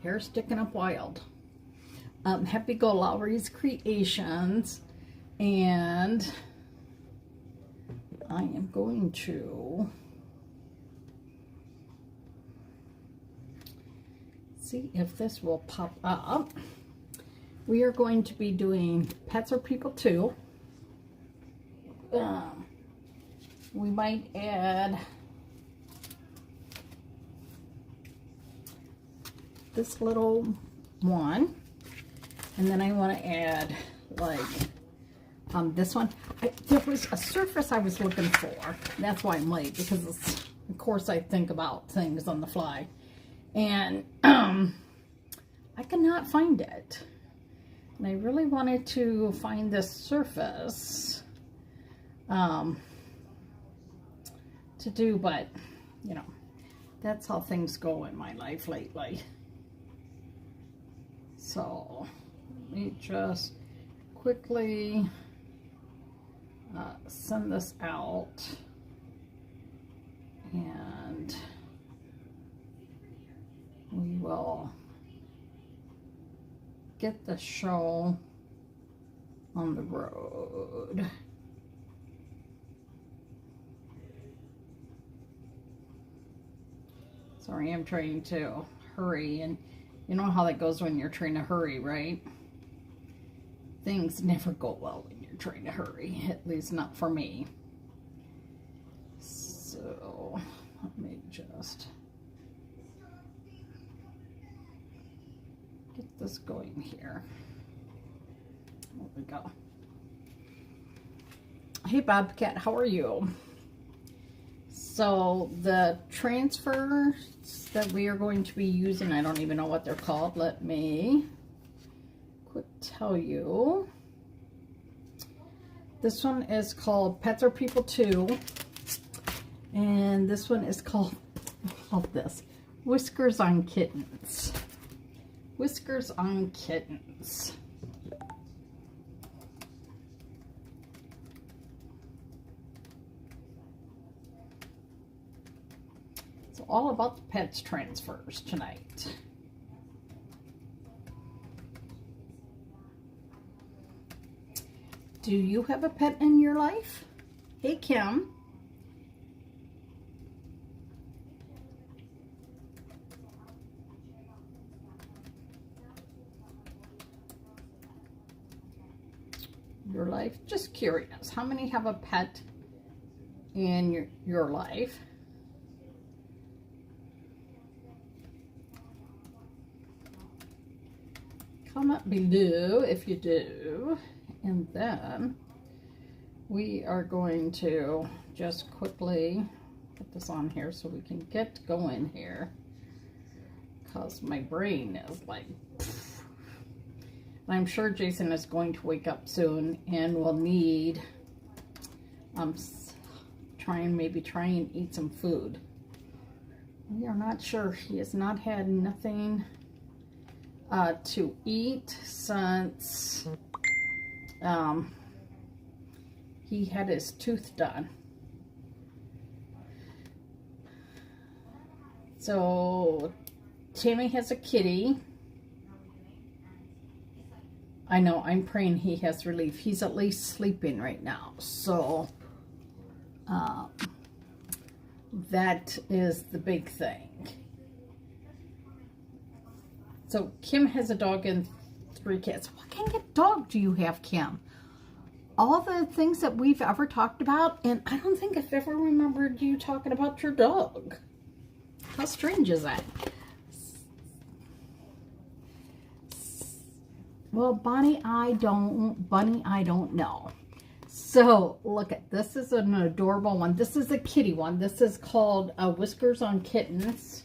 hair sticking up wild. Happy-go-Lowery's Creations, and I am going to see if this will pop up. We are going to be doing Pets Are People Too. We might add this little one, and then I want to add like this one. There was a surface I was looking for. That's why I'm late, because it's, of course I think about things on the fly, and I cannot find it, and I really wanted to find this surface to do, but you know, that's how things go in my life lately. So let me just quickly send this out, and we will get the show on the road. Sorry, I'm trying to hurry, and you know how that goes when you're trying to hurry, right? Things never go well when you're trying to hurry, at least not for me. So let me just get this going here. There we go. Hey Bobcat, how are you? So the transfers that we are going to be using, I don't even know what they're called. Let me quick tell you. This one is called Pets Are People Too, and this one is called this, Whiskers on Kittens. Whiskers on Kittens. So all about the pets transfers tonight. Do you have a pet in your life? Hey Kim. Your life? Just curious. How many have a pet in your life? Comment below if you do. And then we are going to just quickly put this on here so we can get going here, because my brain is like, pfft. I'm sure Jason is going to wake up soon and will need maybe try and eat some food. We are not sure. He has not had nothing to eat since he had his tooth done. So Tammy has a kitty. I know, I'm praying he has relief. He's at least sleeping right now. So that is the big thing. So Kim has a dog and 3 cats. What kind of dog do you have, Kim? All the things that we've ever talked about, and I don't think I've ever remembered you talking about your dog. How strange is that? Well, Bunny, I don't know. So, look at this. Is an adorable one. This is a kitty one. This is called Whiskers on Kittens.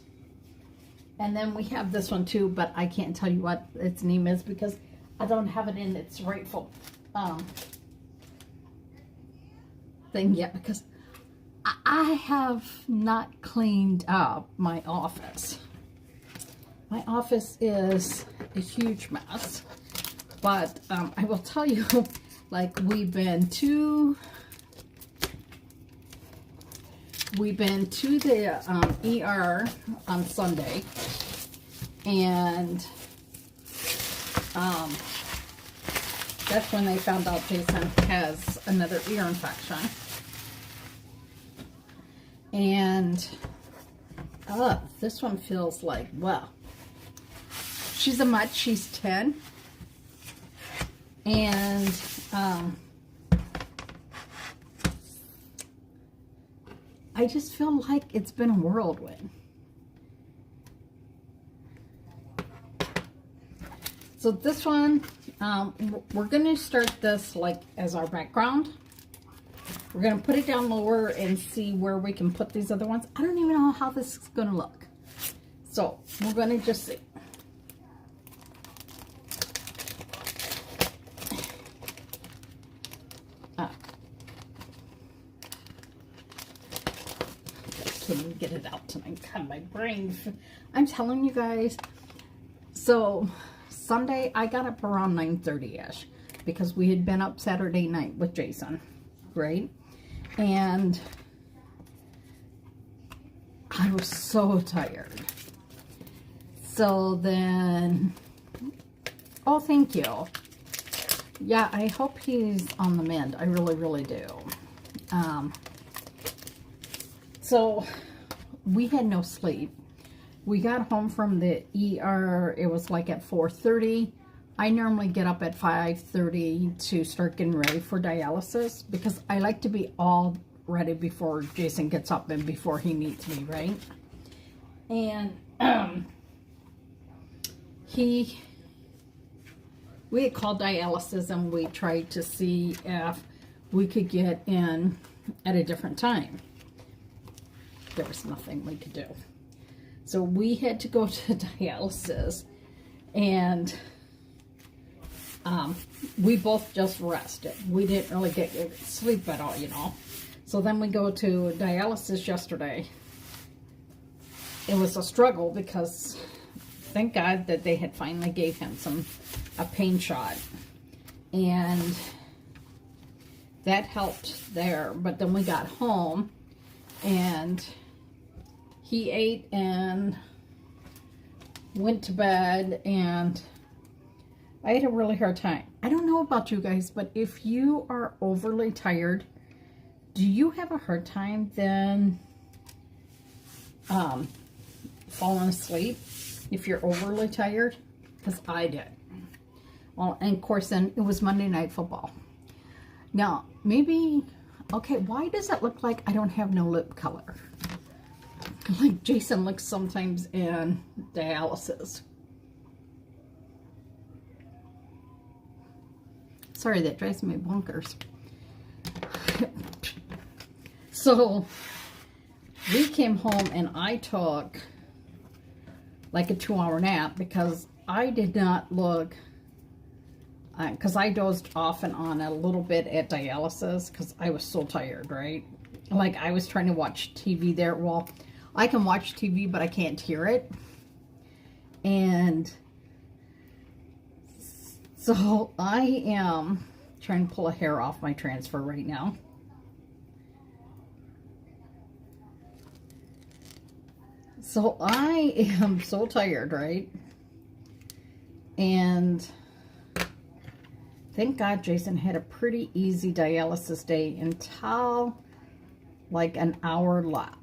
And then we have this one too, but I can't tell you what its name is because I don't have it in its rightful thing yet, because I have not cleaned up my office. My office is a huge mess, but I will tell you, like, we've been to the ER on Sunday, And that's when they found out Jason has another ear infection. And this one feels like, well, she's a mutt, she's 10. And I just feel like it's been a whirlwind. So this one, we're going to start this like as our background. We're going to put it down lower and see where we can put these other ones. I don't even know how this is going to look. So we're going to just see. Can't even get it out tonight. God, my brain. I'm telling you guys. So Sunday, I got up around 9:30ish because we had been up Saturday night with Jason, right? And I was so tired. So then, oh, thank you. Yeah, I hope he's on the mend. I really, really do. So we had no sleep. We got home from the ER, it was like at 4:30. I normally get up at 5:30 to start getting ready for dialysis because I like to be all ready before Jason gets up and before he meets me, right? And we had called dialysis and we tried to see if we could get in at a different time. There was nothing we could do. So we had to go to dialysis, and we both just rested. We didn't really get sleep at all, you know. So then we go to dialysis yesterday. It was a struggle because thank God that they had finally gave him a pain shot, and that helped there. But then we got home and he ate and went to bed, and I had a really hard time. I don't know about you guys, but if you are overly tired, do you have a hard time then falling asleep if you're overly tired? Because I did. Well, and of course then it was Monday Night Football. Now, maybe, okay, why does it look like I don't have no lip color? Like Jason looks sometimes in dialysis. Sorry, that drives me bonkers. So we came home and I took like a 2-hour nap because I did not look, because I dozed off and on a little bit at dialysis because I was so tired, right? Like I was trying to watch TV there. Well, I can watch TV, but I can't hear it. And so I am trying to pull a hair off my transfer right now. So I am so tired, right? And thank God Jason had a pretty easy dialysis day until like an hour left.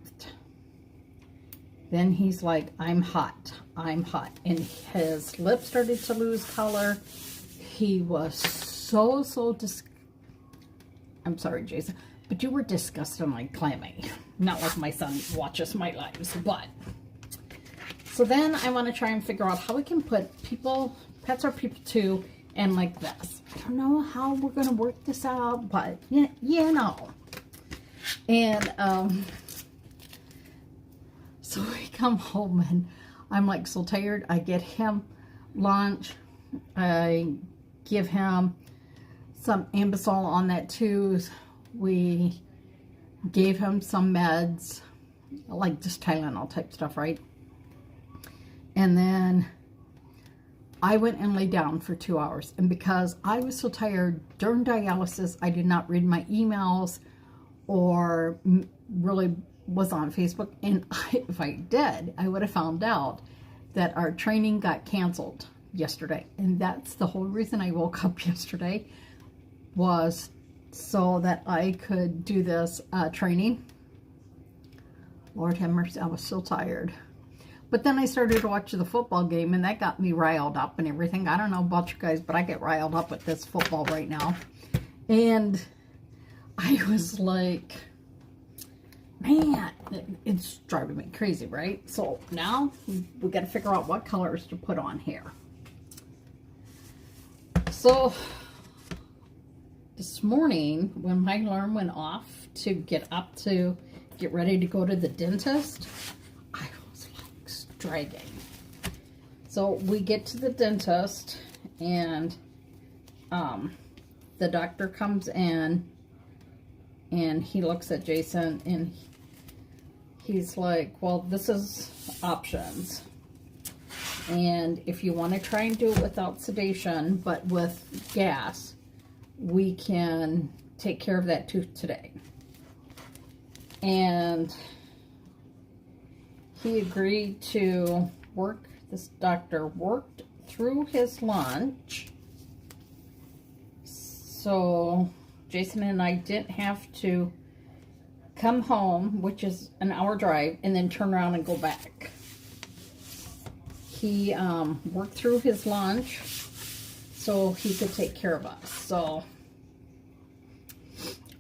Then he's like, I'm hot, I'm hot. And his lips started to lose color. He was so I'm sorry, Jason, but you were disgustingly clammy. Not like my son watches my lives, but. So then I want to try and figure out how we can put pets are people too, and like this. I don't know how we're going to work this out, but yeah, you know. And, so we come home and I'm like so tired. I get him lunch. I give him some Ambisol on that too. We gave him some meds, like just Tylenol type stuff, right? And then I went and laid down for 2 hours. And because I was so tired during dialysis, I did not read my emails or really was on Facebook. And if I did, I would have found out that our training got canceled yesterday. And that's the whole reason I woke up yesterday, was so that I could do this training. Lord have mercy, I was so tired. But then I started to watch the football game, and that got me riled up and everything. I don't know about you guys, but I get riled up with this football right now. And I was like, man, it's driving me crazy, right? So now we got to figure out what colors to put on here. So this morning, when my alarm went off to get ready to go to the dentist, I was like dragging. So we get to the dentist, and the doctor comes in, and he looks at Jason, and he's like, well, this is options. And if you want to try and do it without sedation, but with gas, we can take care of that tooth today. And he agreed to work. This doctor worked through his lunch, so Jason and I didn't have to come home, which is an hour drive, and then turn around and go back. He worked through his lunch so he could take care of us. So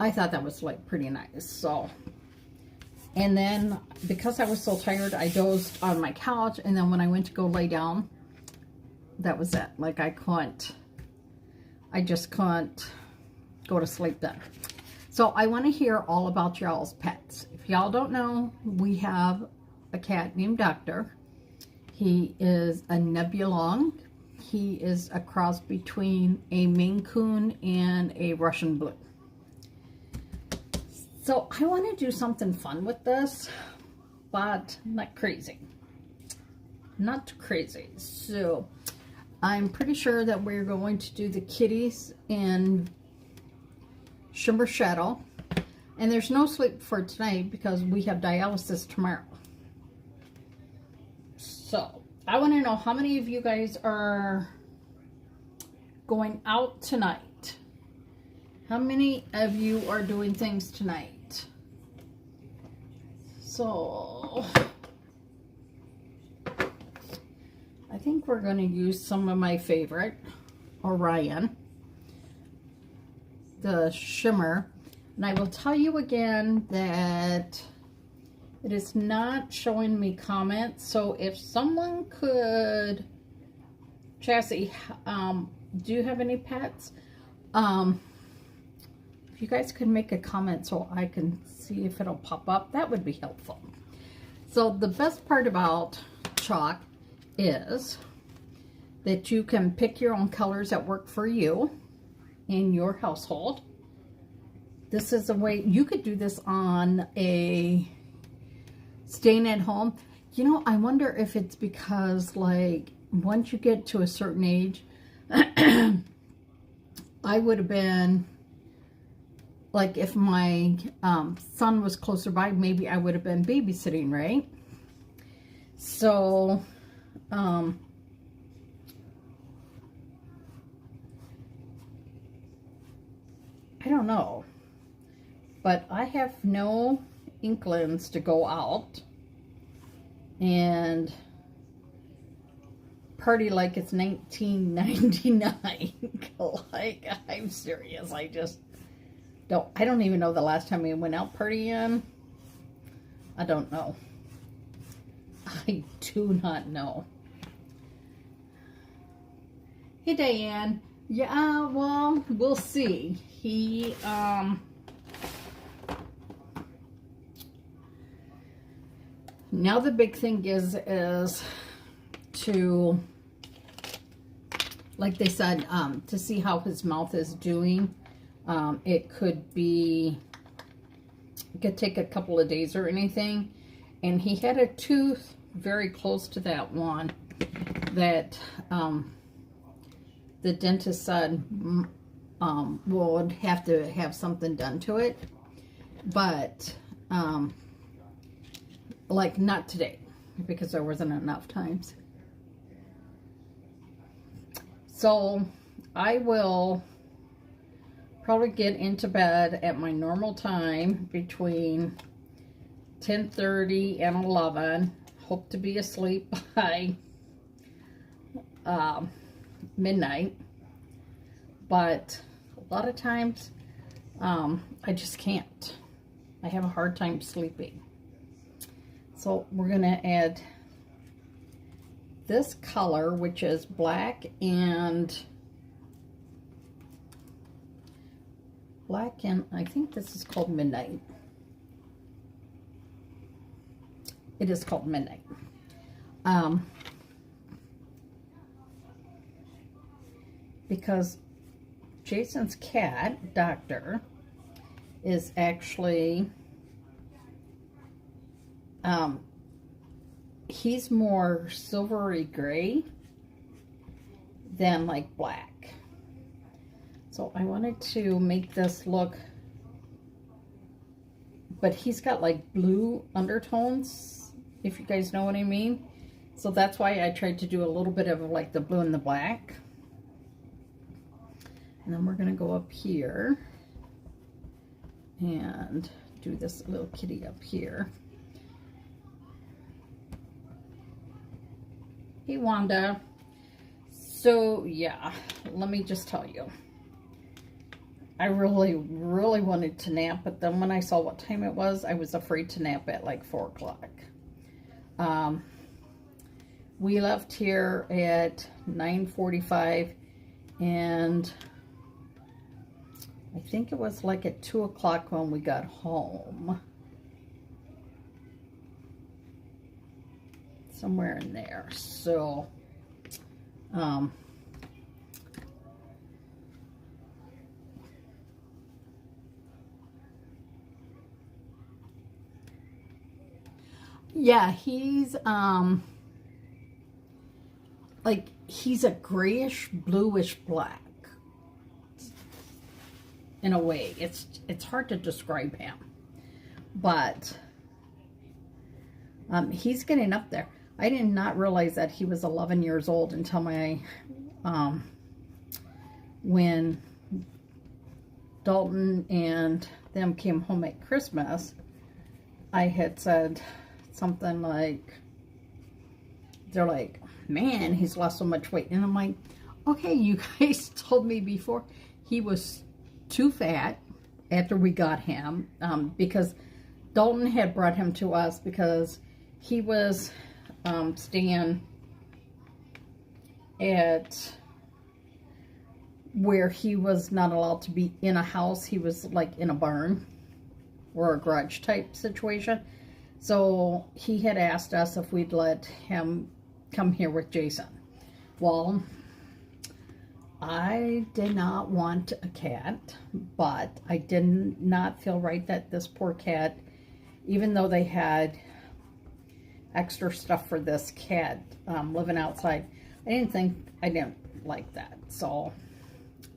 I thought that was like pretty nice. So, and then because I was so tired, I dozed on my couch, and then when I went to go lay down, that was it. Like I just couldn't go to sleep then. So I want to hear all about y'all's pets. If y'all don't know, we have a cat named Doctor. He is a Nebulong. He is a cross between a Maine Coon and a Russian Blue. So I want to do something fun with this, but not crazy. Not crazy. So I'm pretty sure that we're going to do the kitties in Shimmer Shadow. And there's no sleep for tonight because we have dialysis tomorrow. So I want to know how many of you guys are going out tonight. How many of you are doing things tonight? So I think we're going to use some of my favorite, Orion, the shimmer. And I will tell you again that it is not showing me comments. So if someone could, Chassie, do you have any pets? If you guys could make a comment so I can see if it'll pop up, that would be helpful. So the best part about chalk is that you can pick your own colors that work for you in your household. This is a way you could do this on a staying at home. You know, I wonder if it's because, like, once you get to a certain age, I would have been, like, if my son was closer by, maybe I would have been babysitting, right? So, I don't know. But I have no inklings to go out and party like it's 1999. Like, I'm serious. I don't even know the last time we went out partying. I don't know. I do not know. Hey, Diane. Yeah, well, we'll see. He, now the big thing is to, like they said, to see how his mouth is doing. It could take a couple of days or anything. And he had a tooth very close to that one that the dentist said would have to have something done to it. But like, not today, because there wasn't enough times. So I will probably get into bed at my normal time between 10:30 and 11. Hope to be asleep by midnight. But a lot of times I just can't. I have a hard time sleeping. So we're going to add this color, which is black and I think this is called Midnight. It is called Midnight. Because Jason's cat, Doctor, is actually, he's more silvery gray than like black. So I wanted to make this look, but he's got like blue undertones, if you guys know what I mean. So that's why I tried to do a little bit of like the blue and the black. And then we're going to go up here and do this little kitty up here. Hey, Wanda. So, yeah, let me just tell you. I really wanted to nap, but then when I saw what time it was, I was afraid to nap at like 4 o'clock. We left here at 9:45, and I think it was like at 2 o'clock when we got home. Somewhere in there. So, yeah, he's, like, he's a grayish, bluish black. In a way, it's hard to describe him, but he's getting up there. I did not realize that he was 11 years old until my when Dalton and them came home at Christmas. I had said something like, they're like, man, he's lost so much weight, and I'm like, okay, you guys told me before he was too fat after we got him, because Dalton had brought him to us because he was staying at where he was not allowed to be in a house. He was like in a barn or a garage type situation. So he had asked us if we'd let him come here with Jason. Well, I did not want a cat, but I did not feel right that this poor cat, even though they had extra stuff for this cat living outside, I didn't like that. So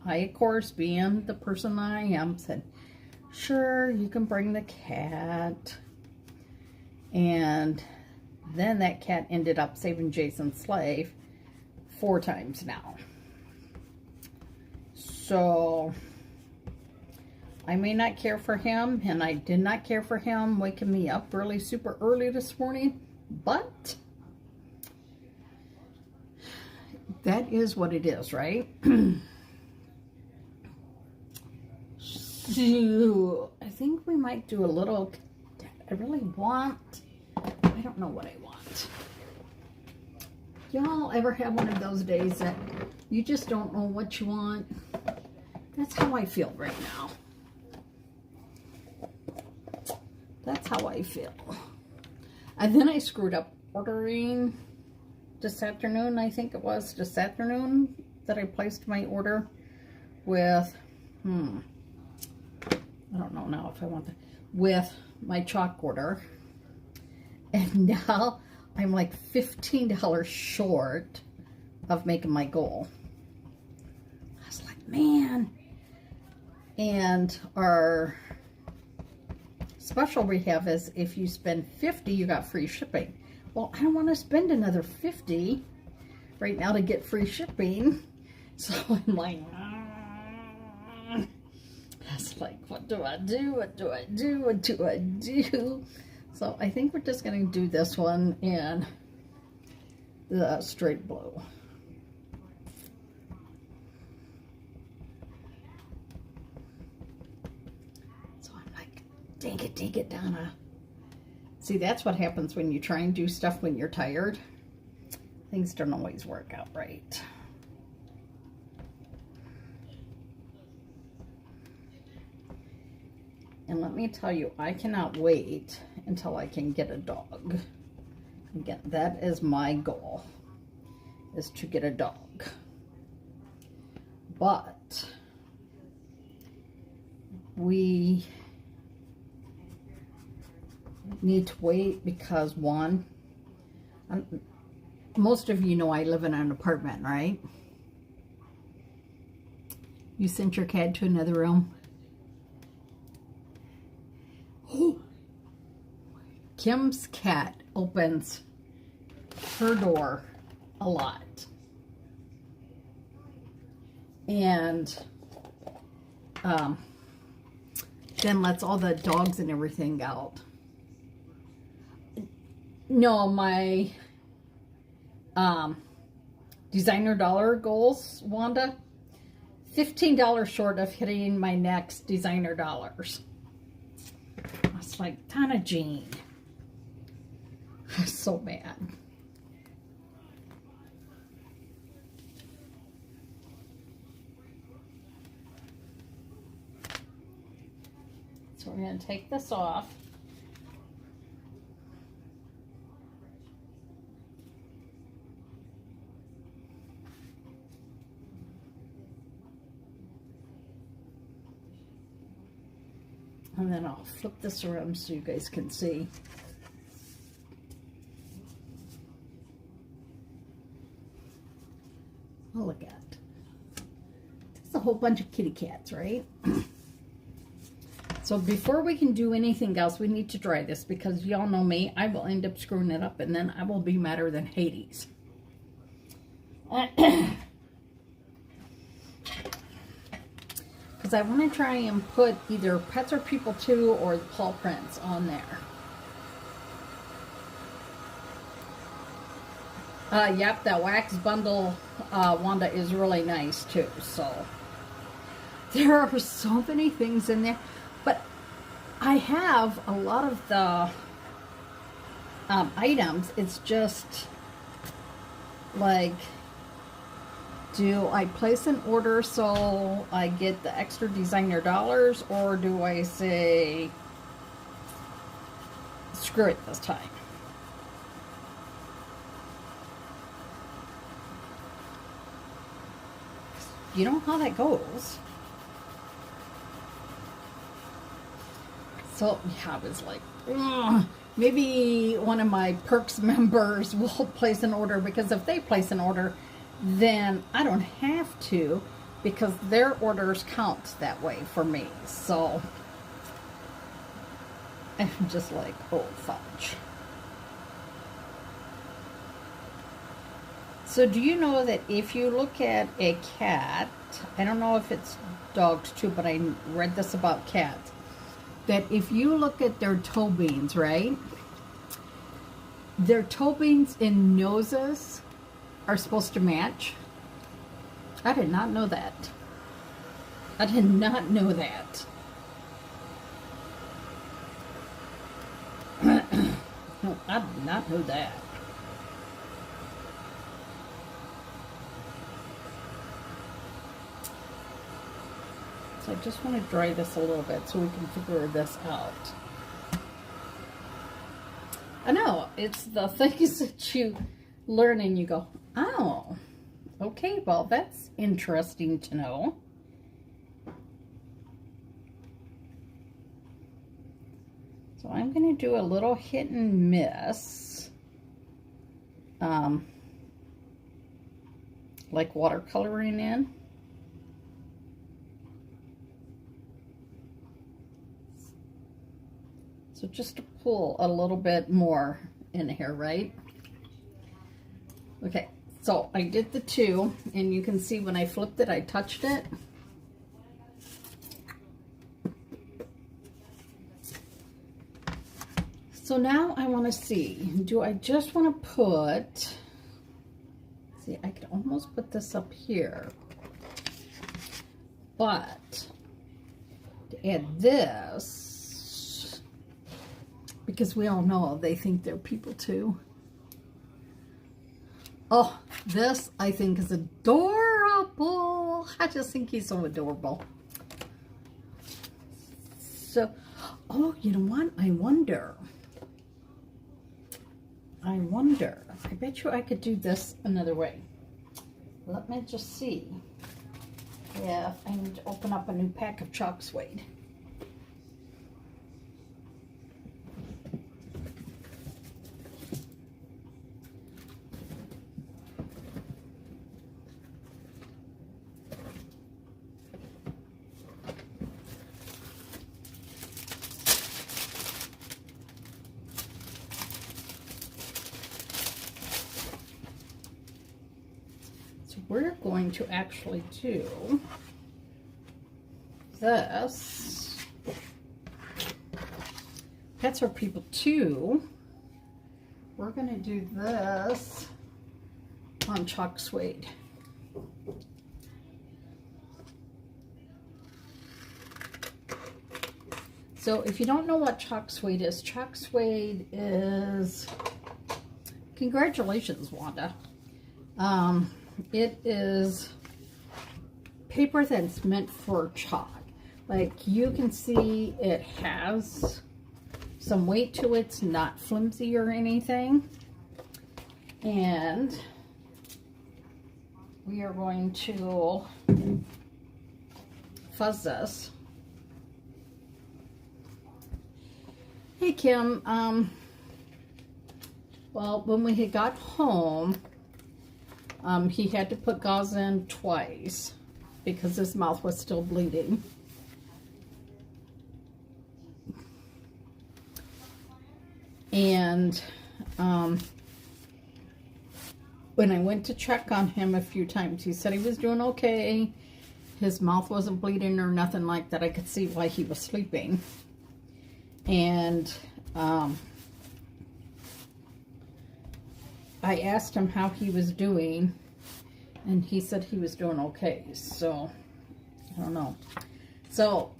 I, of course, being the person I am, said, sure, you can bring the cat. And then that cat ended up saving Jason's life 4 times now. So I may not care for him, and I did not care for him waking me up really super early this morning, but that is what it is, right? So I think we might do a little, I don't know what I want. Y'all ever have one of those days that you just don't know what you want? That's how I feel right now. That's how I feel. And then I screwed up ordering this afternoon. I think it was this afternoon that I placed my order with, I don't know now if I want that, with my chalk order. And now I'm like $15 short of making my goal. I was like, man. And our special we have is if you spend $50, you got free shipping. Well, I don't want to spend another $50 right now to get free shipping. So I'm like, it's like, what do I do? What do I do? What do I do? So I think we're just going to do this one in the straight blue. So I'm like, dang it, Donna. See, that's what happens when you try and do stuff when you're tired. Things don't always work out right. And let me tell you, I cannot wait until I can get a dog. Again, that is my goal, is to get a dog. But we need to wait because, one, most of you know I live in an apartment, right? You sent your cat to another room? Kim's cat opens her door a lot. And then lets all the dogs and everything out. No, my designer dollar goals, Wanda, $15 short of hitting my next designer dollars. I was like, Donna Jean. I was so mad. So we're going to take this off. And then I'll flip this around so you guys can see. Oh, look at it. It's a whole bunch of kitty cats, right? So before we can do anything else, we need to dry this because y'all know me. I will end up screwing it up and then I will be madder than Hades. Because I want to try and put either Pets or People 2 or the paw prints on there. Yep, that wax bundle, Wanda, is really nice too. So there are so many things in there. But I have a lot of the items. It's just like, do I place an order so I get the extra designer dollars, or do I say, screw it this time? You know how that goes. So, yeah, I was like, ugh. Maybe one of my Perks members will place an order, because if they place an order, then I don't have to, because their orders count that way for me. So I'm just like, oh, fudge. So do you know that if you look at a cat, I don't know if it's dogs too, but I read this about cats, that if you look at their toe beans, right? Their toe beans and noses are supposed to match. I did not know that. I did not know that. No, I did not know that. So I just want to dry this a little bit so we can figure this out. I know, it's the things that you learn and you go, oh, okay, well, that's interesting to know. So I'm going to do a little hit and miss, like watercoloring in. So just to pull a little bit more in here, right? Okay, So I did the 2, and you can see when I flipped it, I touched it. So now I want to see, do I just want to put, see, I could almost put this up here, but to add this, because we all know they think they're people too. Oh, this I think is adorable. I just think he's so adorable. So, oh, you know what? I wonder. I bet you I could do this another way. Let me just see if I need to open up a new pack of chalk suede. We're going to actually do this. Pets are people too. We're going to do this on chalk suede. So if you don't know what chalk suede is congratulations, Wanda. It is paper that's meant for chalk. Like you can see it has some weight to it. It's not flimsy or anything. And we are going to fuzz this. Hey Kim, well, when we had got home, he had to put gauze in twice because his mouth was still bleeding. And when I went to check on him a few times, he said he was doing okay. His mouth wasn't bleeding or nothing like that. I could see why he was sleeping. And I asked him how he was doing, and he said he was doing okay. So, I don't know. So,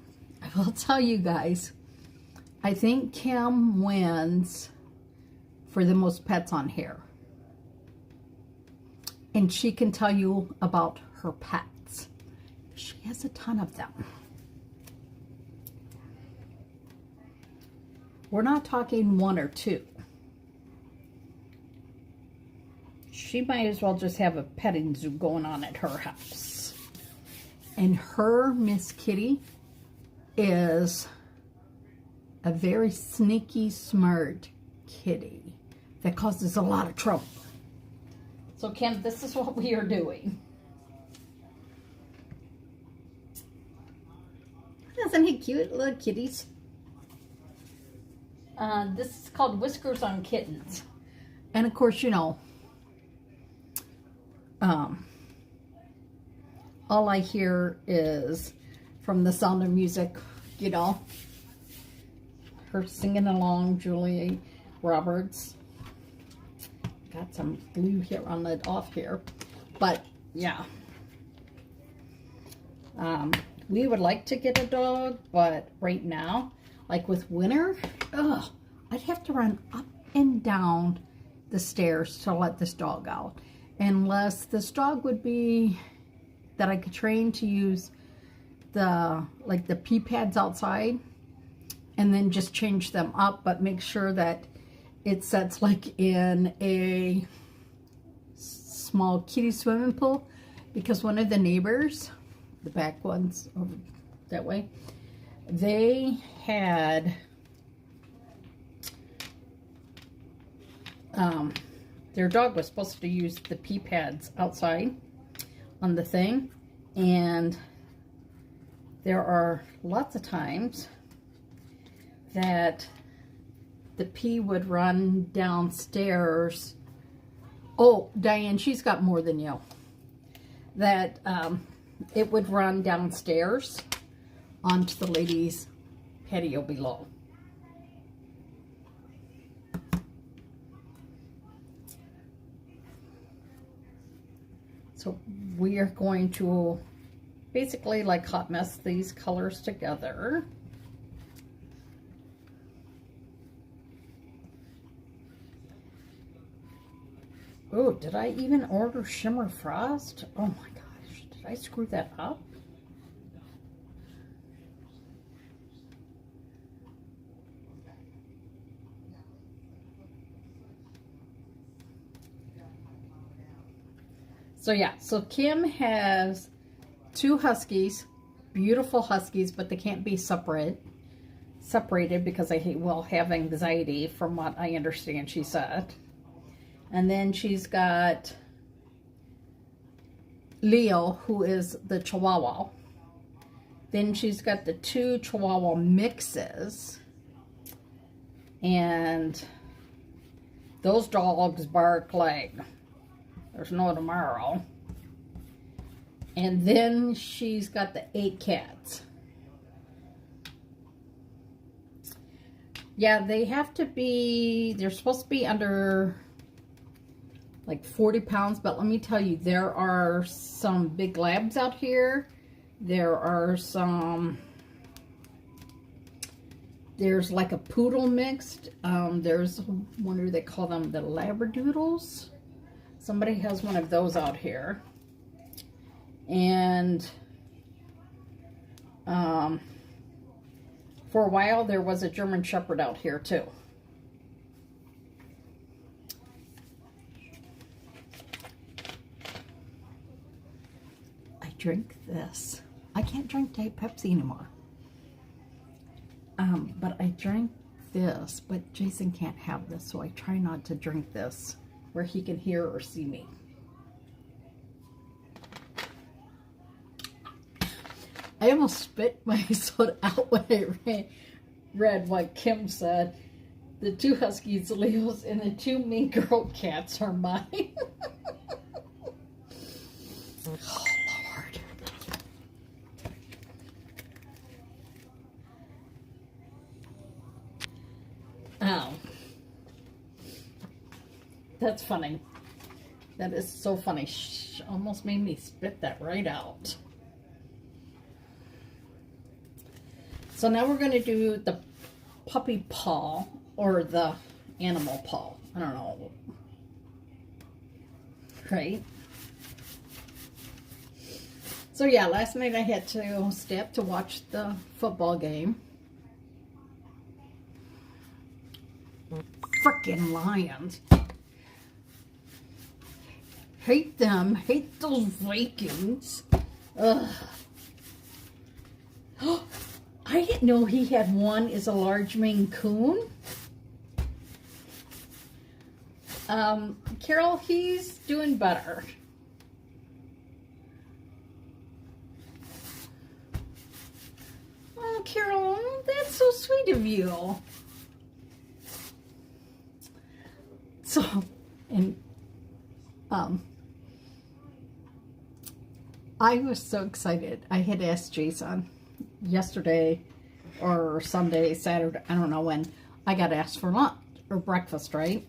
I will tell you guys, I think Kim wins for the most pets on here. And she can tell you about her pets. She has a ton of them. We're not talking 1 or 2. She might as well just have a petting zoo going on at her house. And her Miss Kitty is a very sneaky, smart kitty that causes a lot of trouble. So Kim, this is what we are doing. Isn't he cute, little kitties? This is called Whiskers on Kittens. And of course, you know, all I hear is from The Sound of Music, you know, her singing along, Julie Roberts. Got some glue here on it off here, but yeah. We would like to get a dog, but right now, like with winter, I'd have to run up and down the stairs to let this dog out. Unless this dog would be that I could train to use the pee pads outside and then just change them up, but make sure that it sets like in a small kiddie swimming pool, because one of the neighbors, the back ones over that way, they had their dog was supposed to use the pee pads outside on the thing, and there are lots of times that the pee would run downstairs Oh, Diane, she's got more than you. That it would run downstairs onto the ladies' patio below. So we are going to basically like hot mess these colors together. Oh, did I even order Shimmer Frost? Oh my gosh, did I screw that up? So yeah, so Kim has 2 huskies, beautiful huskies, but they can't be separated because they will have anxiety, from what I understand she said. And then she's got Leo, who is the Chihuahua. Then she's got the 2 Chihuahua mixes. And those dogs bark like there's no tomorrow. And then she's got the 8 cats. Yeah, they have to be, they're supposed to be under like 40 pounds, but let me tell you, there are some big labs out here. There are some, there's like a poodle mixed. There's one, do they call them the labradoodles? Somebody has one of those out here. And for a while there was a German Shepherd out here too. I drink this. I can't drink Diet Pepsi anymore. But I drank this, but Jason can't have this, so I try not to drink this where he can hear or see me. I almost spit my soda out when I read what Kim said. The 2 huskies, Leo's, and the 2 mean girl cats are mine. Oh, Lord. Oh. That's funny. That is so funny. Shh, almost made me spit that right out. So now we're going to do the puppy paw, or the animal paw. I don't know. Right? So yeah, last night I had to stay up to watch the football game. Frickin' Lions. Hate them. Hate those Vikings. Ugh. I didn't know he had one as a large Maine Coon. Carol, he's doing better. Oh, Carol, that's so sweet of you. So, and, I was so excited. I had asked Jason yesterday or Sunday, Saturday, I don't know when, I got asked for lunch or breakfast, right?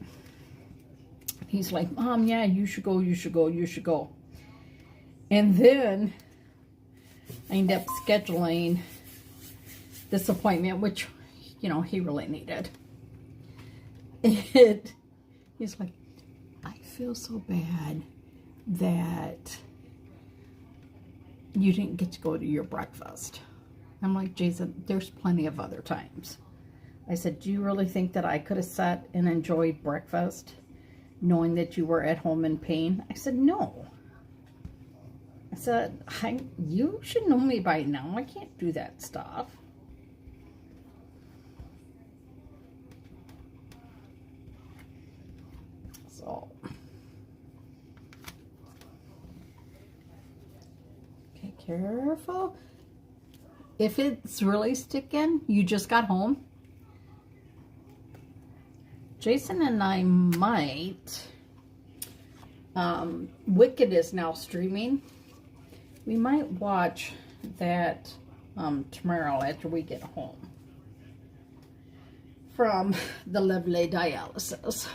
He's like, Mom, yeah, you should go, you should go, you should go. And then I ended up scheduling this appointment, which, you know, he really needed. And he's like, I feel so bad that you didn't get to go to your breakfast. I'm like, Jason, there's plenty of other times. I said, do you really think that I could have sat and enjoyed breakfast knowing that you were at home in pain? I said, no. I said, you should know me by now. I can't do that stuff. So, okay, careful. If it's really sticking, you just got home. Jason and I might Wicked is now streaming. We might watch that tomorrow after we get home from the lovely dialysis.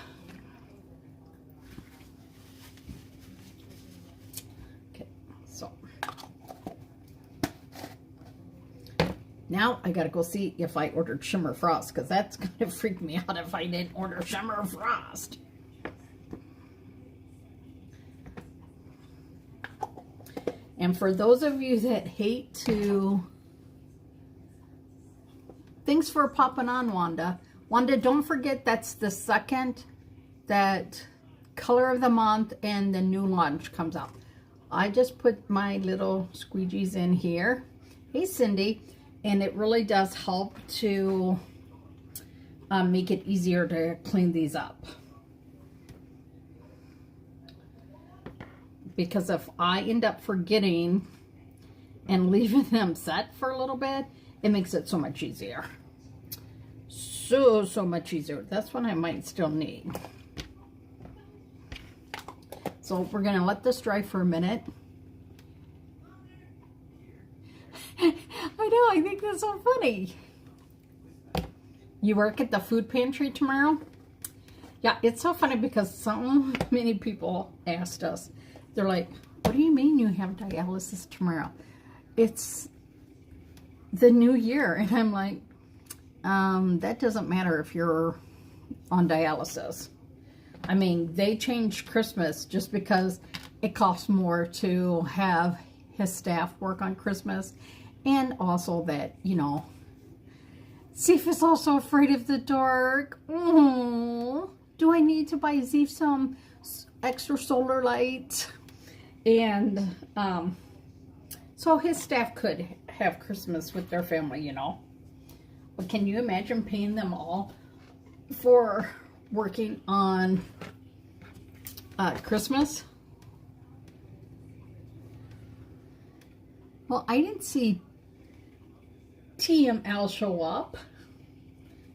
Okay, so now I gotta go see if I ordered Shimmer Frost, because that's gonna freak me out if I didn't order Shimmer Frost. And for those of you that hate to... Thanks for popping on, Wanda. Wanda, don't forget that's the second that color of the month and the new launch comes out. I just put my little squeegees in here. Hey, Cindy. And it really does help to make it easier to clean these up. Because if I end up forgetting and leaving them set for a little bit, it makes it so much easier. So much easier. That's what I might still need. So we're going to let this dry for a minute. I know, I think that's so funny. You work at the food pantry tomorrow? Yeah, it's so funny because so many people asked us. They're like, what do you mean you have dialysis tomorrow? It's the new year. And I'm like, that doesn't matter if you're on dialysis. I mean, they changed Christmas just because it costs more to have his staff work on Christmas. And also that, you know, Zeph is also afraid of the dark. Oh, do I need to buy Zeph some extra solar light? And so his staff could have Christmas with their family, you know. But can you imagine paying them all for working on Christmas? Well, I didn't see TML show up.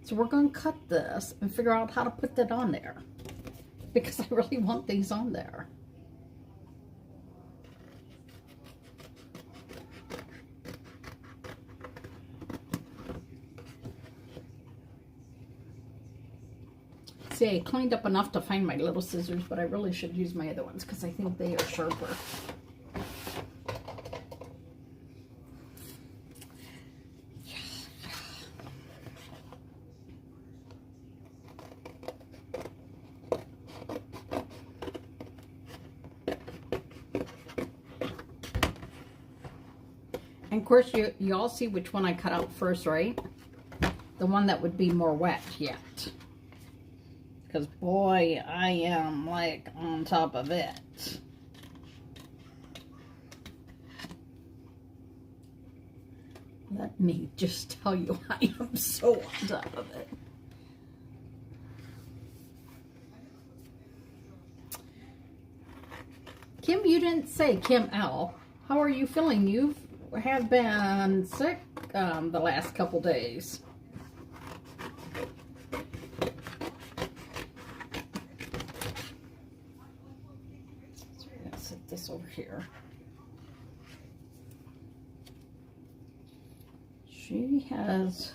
So we're going to cut this and figure out how to put that on there. Because I really want these on there. See, I cleaned up enough to find my little scissors, but I really should use my other ones because I think they are sharper. And of course, you all see which one I cut out first, right? The one that would be more wet yet. Because, boy, I am, like, on top of it. Let me just tell you, I am so on top of it. Kim, you didn't say, Kim L. How are you feeling? You have been sick the last couple days. This over here. She has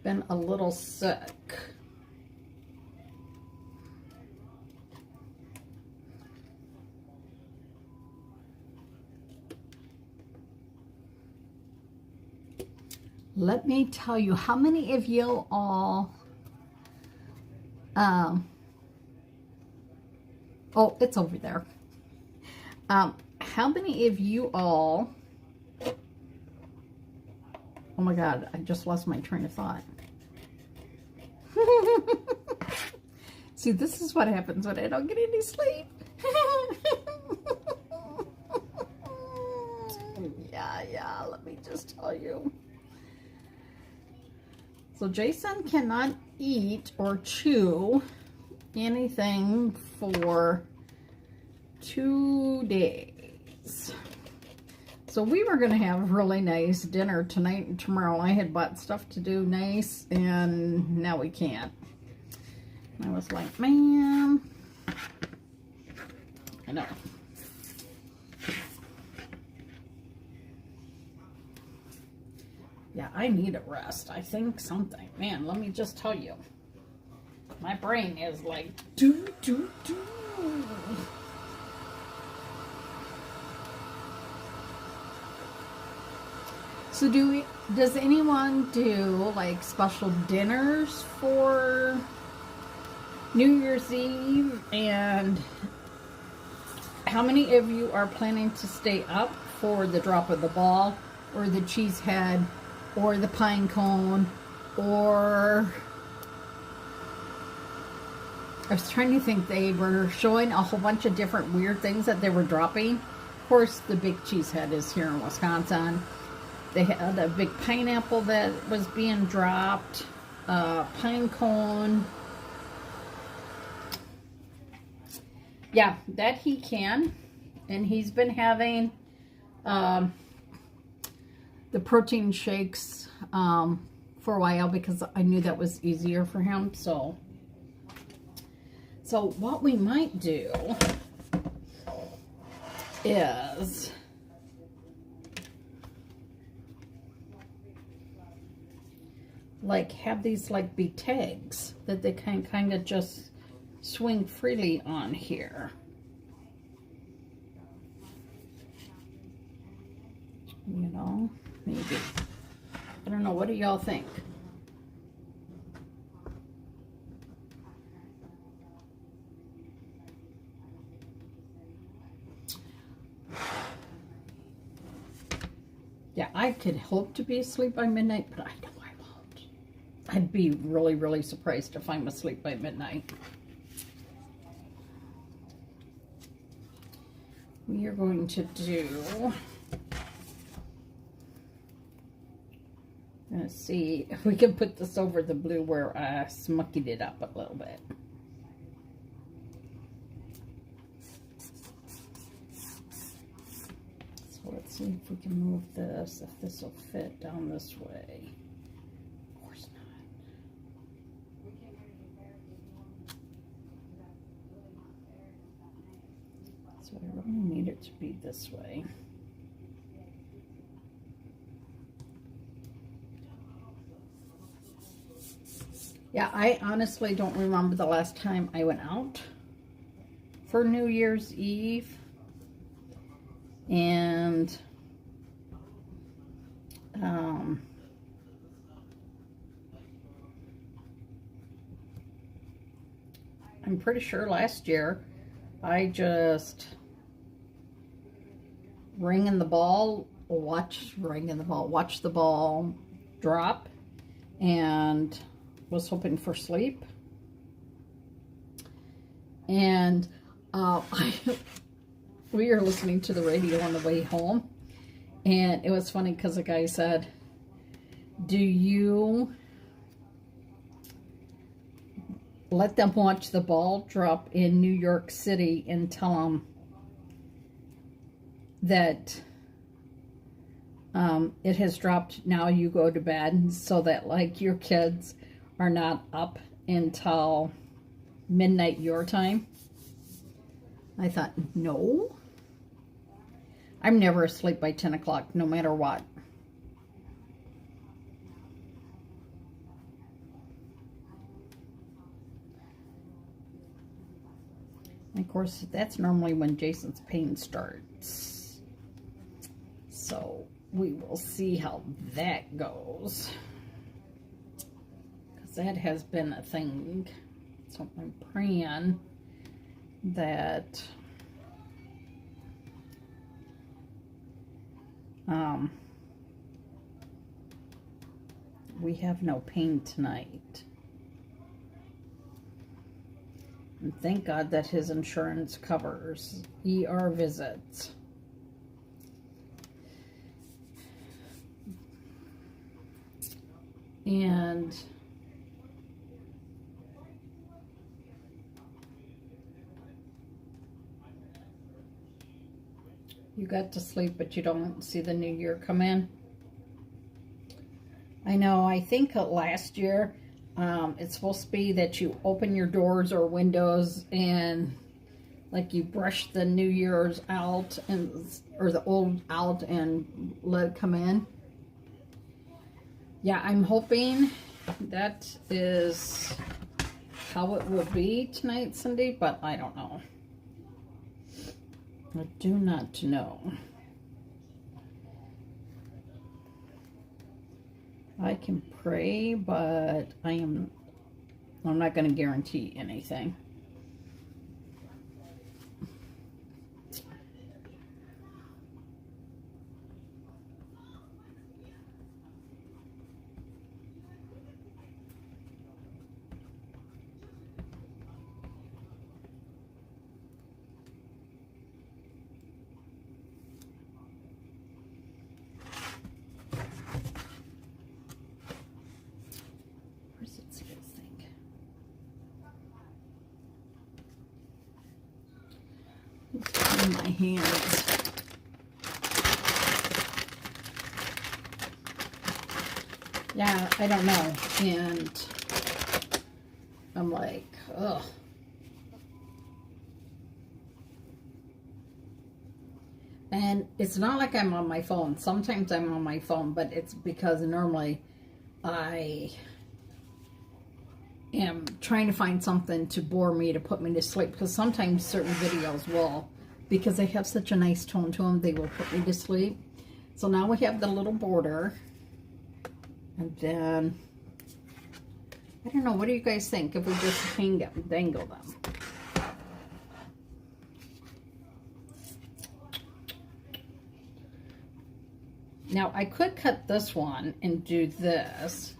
been a little sick. Let me tell you, how many of you all oh, it's over there. How many of you all, oh my God, I just lost my train of thought. See, this is what happens when I don't get any sleep. Yeah, let me just tell you. So Jason cannot eat or chew anything for 2 days. So we were going to have a really nice dinner tonight and tomorrow. I had bought stuff to do nice, and now we can't. And I was like, man. I know. Yeah, I need a rest. I think something. Man, let me just tell you. My brain is like, do. So does anyone do like special dinners for New Year's Eve? And how many of you are planning to stay up for the drop of the ball, or the cheese head, or the pine cone, or I was trying to think, they were showing a whole bunch of different weird things that they were dropping. Of course, the big cheese head is here in Wisconsin. They had a big pineapple that was being dropped, pine cone. Yeah, that he can. And he's been having the protein shakes for a while because I knew that was easier for him. So what we might do is like have these like be tags that they can kind of just swing freely on here. You know, maybe. I don't know. What do y'all think? Yeah, I could hope to be asleep by midnight, but I know I won't. I'd be really, really surprised if I'm asleep by midnight. We are going to do... Let's see if we can put this over the blue where I smuckied it up a little bit. So let's see if we can move this, if this will fit down this way. Of course not. So I really need it to be this way. Yeah, I honestly don't remember the last time I went out for New Year's Eve. And I'm pretty sure last year I just watch the ball drop and was hoping for sleep. And we were listening to the radio on the way home, and it was funny because the guy said, do you let them watch the ball drop in New York City and tell them that it has dropped, now you go to bed, so that like your kids are not up until midnight your time? I thought, no. I'm never asleep by 10 o'clock, no matter what. And of course, that's normally when Jason's pain starts. So we will see how that goes. Because that has been a thing. So I'm praying that we have no pain tonight. And thank God that his insurance covers ER visits. And you got to sleep, but you don't see the new year come in. I know, I think last year, it's supposed to be that you open your doors or windows and like you brush the New Year's out or the old out and let it come in. Yeah, I'm hoping that is how it will be tonight, Cindy, but I don't know. I do not know. I can pray, but I'm not going to guarantee anything. In my hands. Yeah, I don't know. And I'm like, ugh. And it's not like I'm on my phone. Sometimes I'm on my phone, but it's because normally I am trying to find something to bore me, to put me to sleep, because sometimes certain videos will, because they have such a nice tone to them, they will put me to sleep. So now we have the little border, and then I don't know, what do you guys think if we just dangle them? Now I could cut this one and do this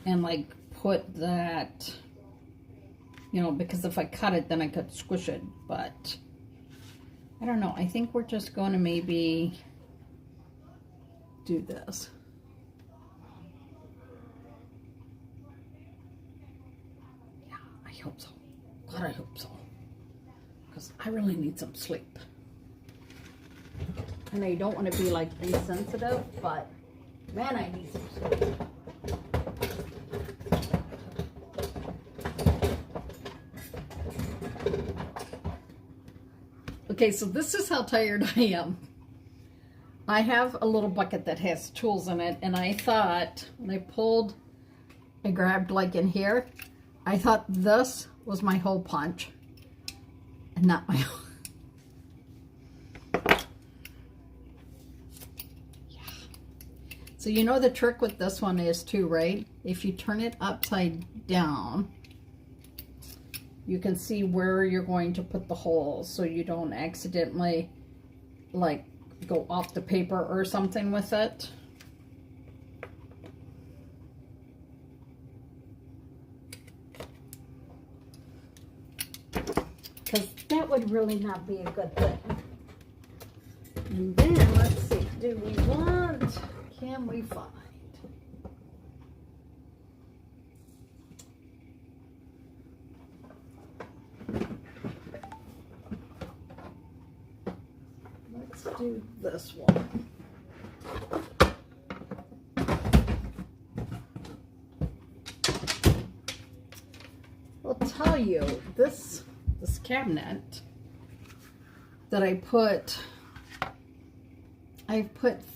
and like put that, you know, because if I cut it, then I could squish it, but I don't know. I think we're just going to maybe do this. Yeah, I hope so. God, I hope so. Because I really need some sleep. And I don't want to be like insensitive, but man, I need some sleep. Okay, so this is how tired I am. I have a little bucket that has tools in it, and I thought when I grabbed like in here, I thought this was my hole punch and not my hole. Yeah. So you know the trick with this one is too, right? If you turn it upside down, you can see where you're going to put the holes so you don't accidentally like go off the paper or something with it. Because that would really not be a good thing. And then let's see, can we find? Do this one. I'll tell you, this cabinet that I put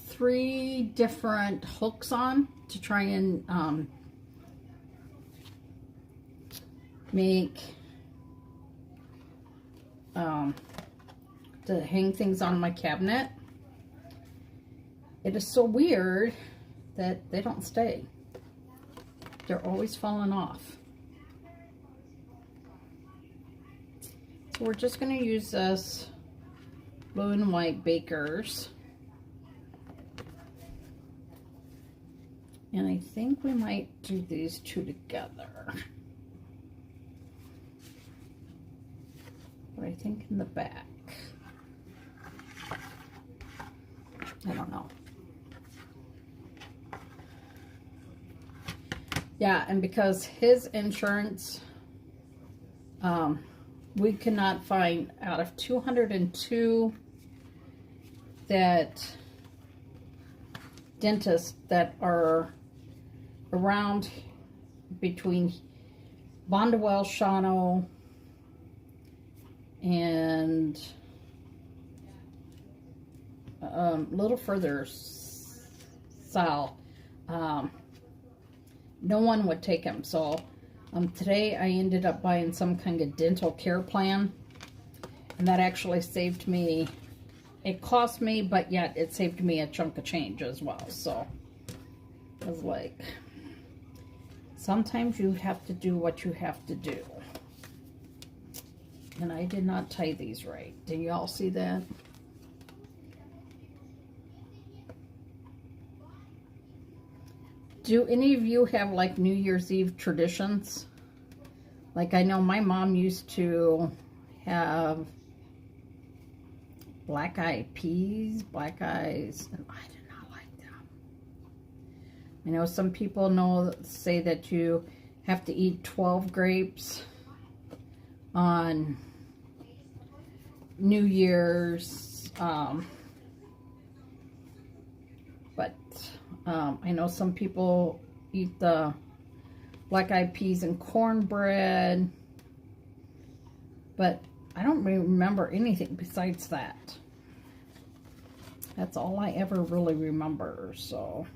3 different hooks on to try and make to hang things on my cabinet. It is so weird that they don't stay. They're always falling off. So we're just going to use this blue and white Bakers. And I think we might do these two together. But I think in the back. I don't know. Yeah, and because his insurance, we cannot find out of 202 that dentists that are around between Bondwell, Shawano, and a little further south, no one would take him. So today I ended up buying some kind of dental care plan, and that actually saved me. It cost me, but yet it saved me a chunk of change as well. So I was like, sometimes you have to do what you have to do. And I did not tie these right. Did y'all see that? Do any of you have like New Year's Eve traditions? Like I know my mom used to have black-eyed peas, black eyes, and I did not like them. I know some people say that you have to eat 12 grapes on New Year's, but I know some people eat the black-eyed peas and cornbread, but I don't remember anything besides that. That's all I ever really remember, so.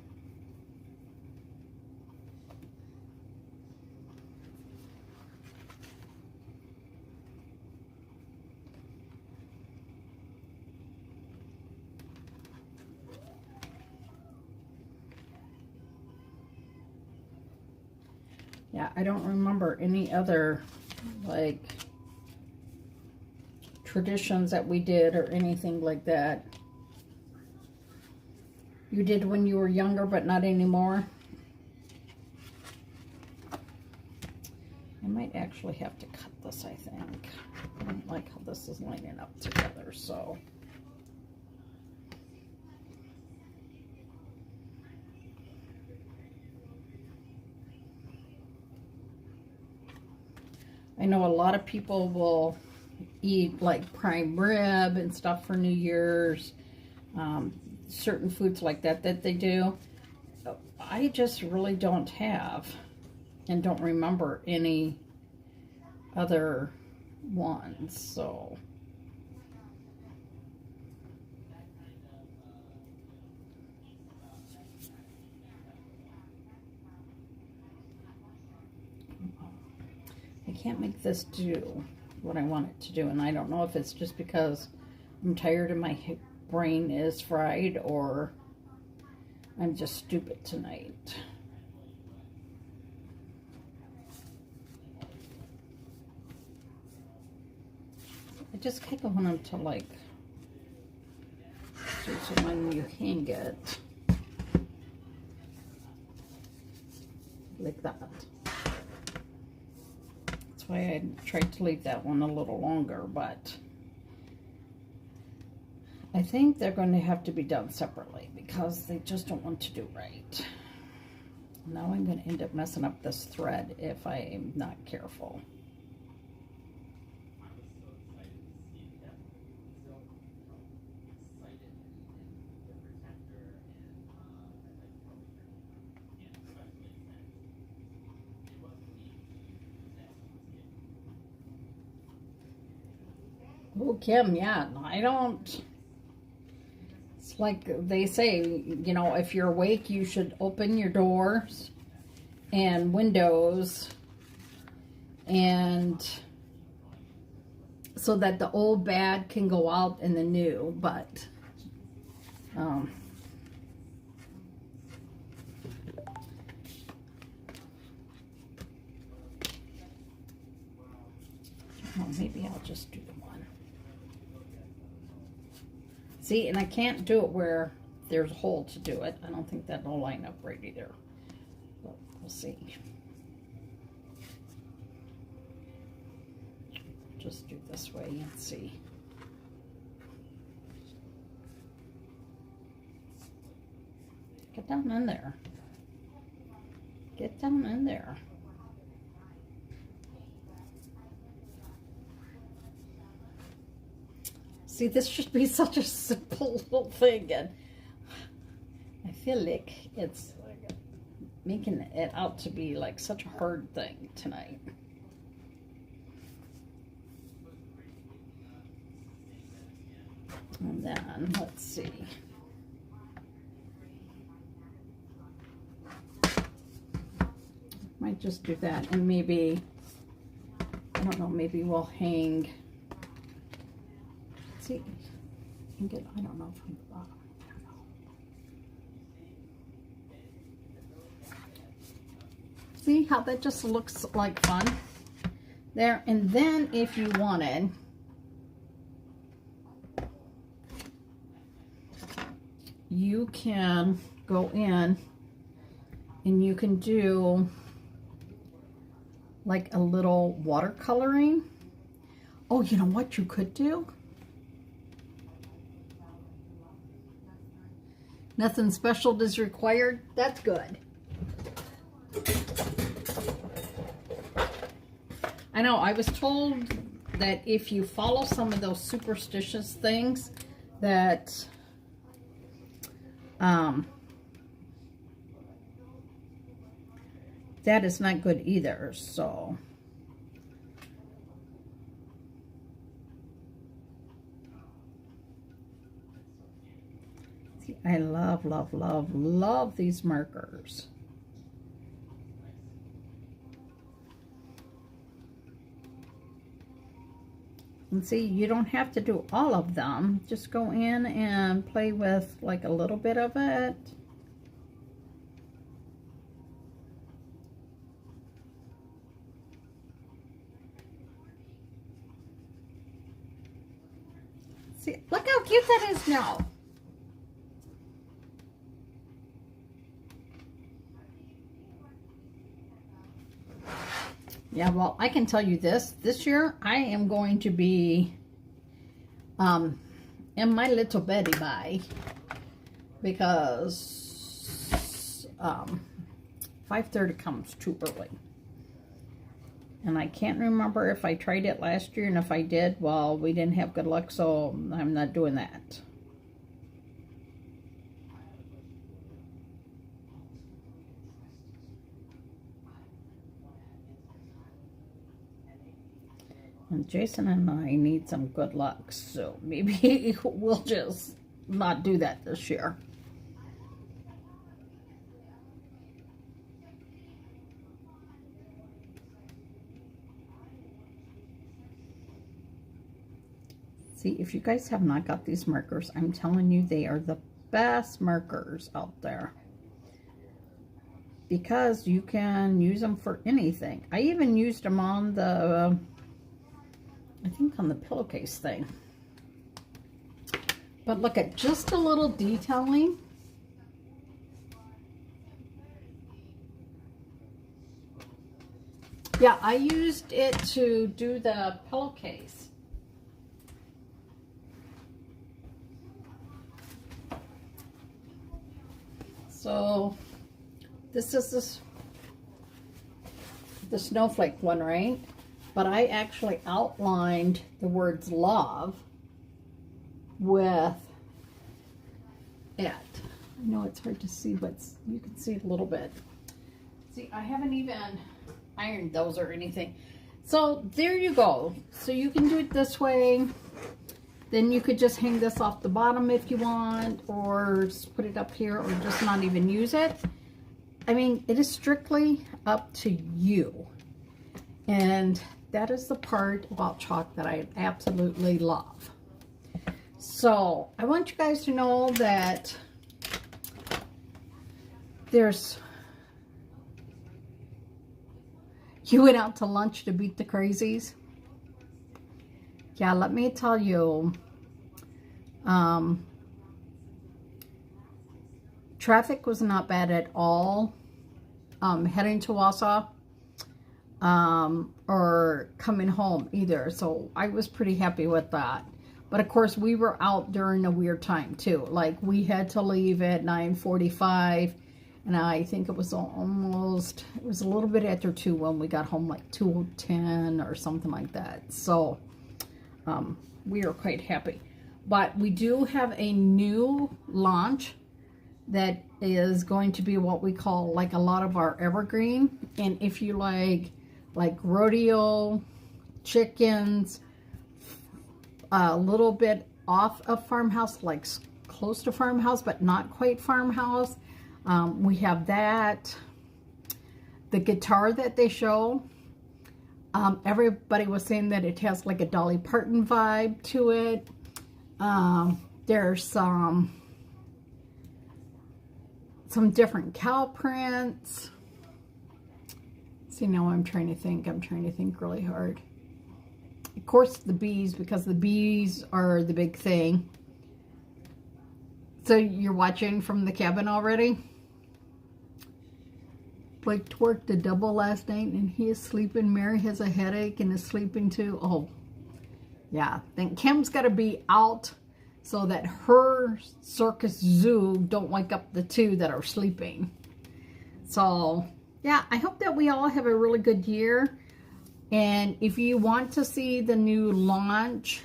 Yeah, I don't remember any other, like, traditions that we did or anything like that. You did when you were younger, but not anymore. I might actually have to cut this, I think. I don't like how this is lining up together, so. I know a lot of people will eat like prime rib and stuff for New Year's, certain foods like that they do. I just really don't have and don't remember any other ones, so. I can't make this do what I want it to do, and I don't know if it's just because I'm tired and my brain is fried or I'm just stupid tonight. I just kind of want them to like, so when you hang it, like that. That's why I tried to leave that one a little longer, but I think they're going to have to be done separately because they just don't want to do right. Now I'm going to end up messing up this thread if I am not careful. Oh, Kim, yeah, I don't. It's like they say, you know, if you're awake, you should open your doors and windows, and so that the old bad can go out and the new, but oh, maybe I'll just do the one. See, and I can't do it where there's a hole to do it. I don't think that'll line up right either, but we'll see. Just do this way and see. Get down in there. Get down in there. See, this should be such a simple little thing, and I feel like it's making it out to be like such a hard thing tonight. And then, let's see. Might just do that, and maybe, I don't know, maybe we'll hang, let's see, hang it, I don't know, from the bottom. I don't know. See how that just looks like fun? There, and then if you wanted, you can go in and you can do like a little watercoloring. Oh, you know what you could do? Nothing special is required. That's good. I know, I was told that if you follow some of those superstitious things, that that is not good either, so. See, I love, love, love, love these markers. And see, you don't have to do all of them. Just go in and play with like a little bit of it. See, look how cute that is now. Yeah, well, I can tell you this year I am going to be in my little Betty bye, because 5:30 comes too early. And I can't remember if I tried it last year, and if I did, well, we didn't have good luck, so I'm not doing that. And Jason and I need some good luck, so maybe we'll just not do that this year. See, if you guys have not got these markers, I'm telling you, they are the best markers out there, because you can use them for anything. I even used them on the I think on the pillowcase thing. But look at just a little detailing. Yeah, I used it to do the pillowcase. So this is the snowflake one, right? But I actually outlined the words love with it. I know it's hard to see, but you can see a little bit. See, I haven't even ironed those or anything. So there you go. So you can do it this way. Then you could just hang this off the bottom if you want, or just put it up here, or just not even use it. I mean, it is strictly up to you. And that is the part about chalk that I absolutely love. So I want you guys to know that you went out to lunch to beat the crazies. Yeah, let me tell you, traffic was not bad at all heading to Wausau. Or coming home either, so I was pretty happy with that. But of course we were out during a weird time too, like we had to leave at 9:45, and I think it was almost, it was a little bit after 2 when we got home, like 2:10 or something like that. So we were quite happy. But we do have a new launch that is going to be what we call like a lot of our evergreen. And if you like rodeo, chickens, a little bit off of farmhouse, like close to farmhouse, but not quite farmhouse. We have that. The guitar that they show, everybody was saying that it has like a Dolly Parton vibe to it. There's some different cow prints. See, now I'm trying to think really hard. Of course, the bees, because the bees are the big thing. So you're watching from the cabin already? Blake worked a double last night and he is sleeping. Mary has a headache and is sleeping too. Oh, yeah. Then Kim's got to be out so that her circus zoo don't wake up the two that are sleeping. So, yeah, I hope that we all have a really good year. And if you want to see the new launch,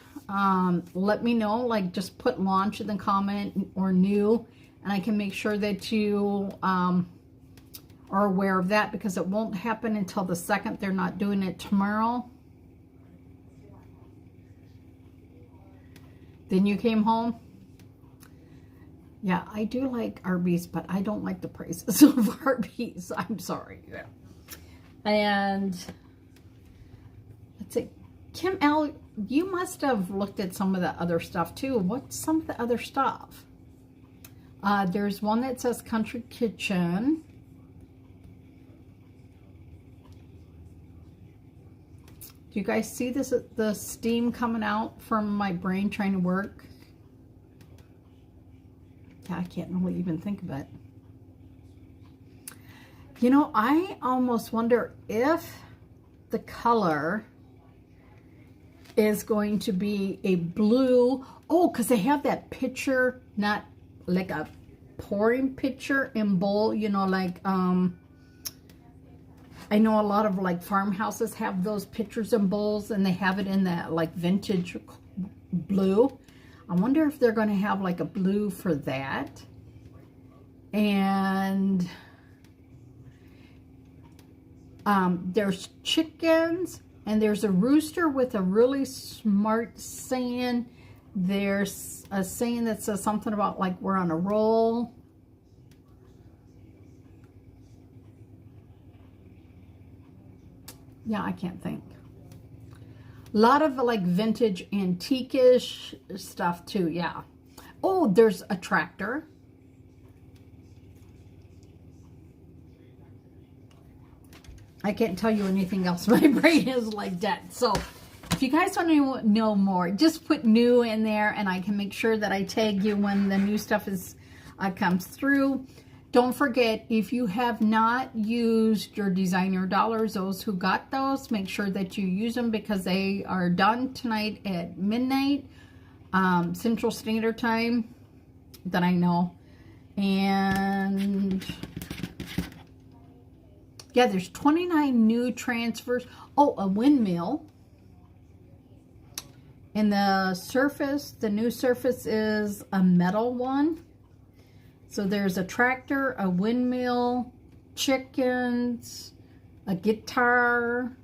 let me know. Like, just put launch in the comment or new, and I can make sure that you are aware of that, because it won't happen until the 2nd. They're not doing it tomorrow. Then you came home. Yeah, I do like Arby's, but I don't like the prices of Arby's. I'm sorry. Yeah. And let's see. Kim L., you must have looked at some of the other stuff too. What's some of the other stuff? There's one that says Country Kitchen. Do you guys see this? The steam coming out from my brain trying to work? Yeah, I can't really even think of it. You know, I almost wonder if the color is going to be a blue. Oh, because they have that pitcher, not like a pouring pitcher and bowl, you know, like, I know a lot of like farmhouses have those pitchers and bowls, and they have it in that like vintage blue. I wonder if they're going to have like a blue for that. And there's chickens, and there's a rooster with a really smart saying. There's a saying that says something about like we're on a roll. Yeah, I can't think. A lot of like vintage antique-ish stuff too, yeah. Oh, there's a tractor. I can't tell you anything else. My brain is like that. So if you guys want to know more, just put new in there, and I can make sure that I tag you when the new stuff is comes through. Don't forget, if you have not used your designer dollars, those who got those, make sure that you use them, because they are done tonight at midnight, Central Standard Time, that I know. And yeah, there's 29 new transfers. Oh, a windmill. And the surface, the new surface is a metal one. So there's a tractor, a windmill, chickens, a guitar,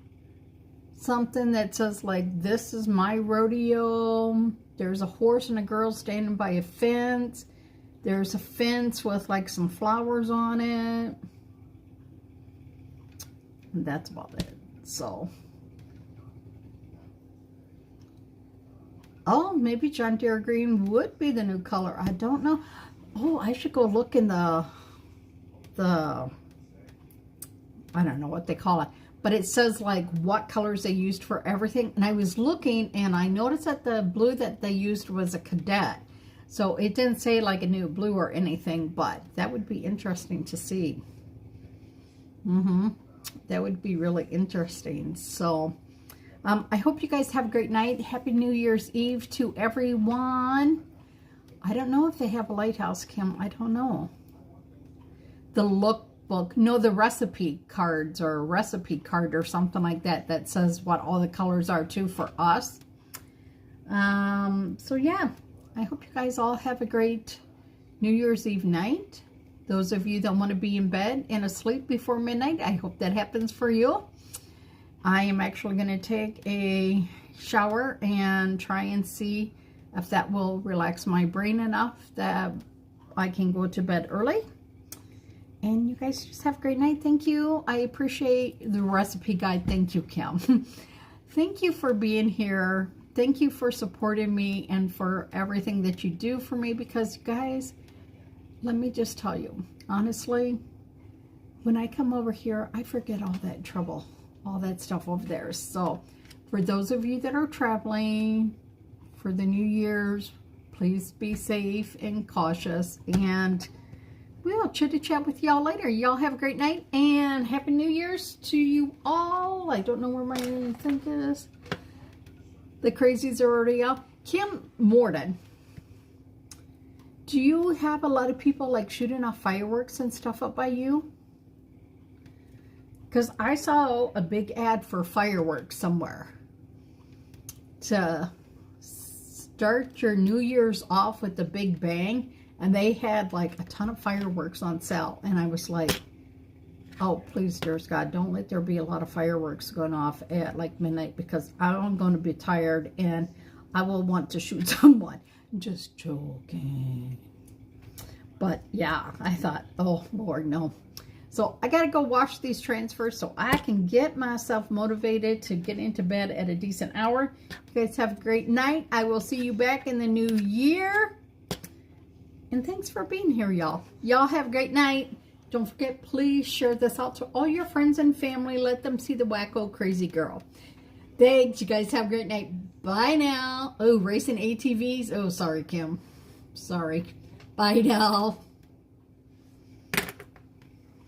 something that says like, this is my rodeo. There's a horse and a girl standing by a fence. There's a fence with like some flowers on it. And that's about it. So, oh, maybe John Deere green would be the new color. I don't know. Oh, I should go look in the I don't know what they call it, but it says like what colors they used for everything. And I was looking, and I noticed that the blue that they used was a cadet. So it didn't say like a new blue or anything, but that would be interesting to see. That would be really interesting. So I hope you guys have a great night. Happy New Year's Eve to everyone. I don't know if they have a lighthouse, Kim. I don't know. The lookbook. No, the recipe cards, or a recipe card or something like that, that says what all the colors are too for us. So yeah, I hope you guys all have a great New Year's Eve night. Those of you that want to be in bed and asleep before midnight, I hope that happens for you. I am actually going to take a shower and try and see if that will relax my brain enough that I can go to bed early. And you guys just have a great night. Thank you. I appreciate the recipe guide. Thank you, Kim. Thank you for being here. Thank you for supporting me and for everything that you do for me, because, guys, let me just tell you, honestly, when I come over here, I forget all that trouble, all that stuff over there. So for those of you that are traveling for the New Year's, please be safe and cautious, and we'll chit-chat with y'all later. Y'all have a great night, and Happy New Year's to you all. I don't know where my thing is. The crazies are already up. Kim Morden, do you have a lot of people like shooting off fireworks and stuff up by you? Because I saw a big ad for fireworks somewhere to start your New Year's off with the big bang, and they had like a ton of fireworks on sale, and I was like, oh, please, dearest God, don't let there be a lot of fireworks going off at like midnight, because I'm going to be tired and I will want to shoot someone. Just joking. But yeah, I thought, oh Lord, no. So I got to go wash these transfers so I can get myself motivated to get into bed at a decent hour. You guys have a great night. I will see you back in the new year. And thanks for being here, y'all. Y'all have a great night. Don't forget, please share this out to all your friends and family. Let them see the wacko crazy girl. Thanks. You guys have a great night. Bye now. Oh, racing ATVs. Oh, sorry, Kim. Sorry. Bye now.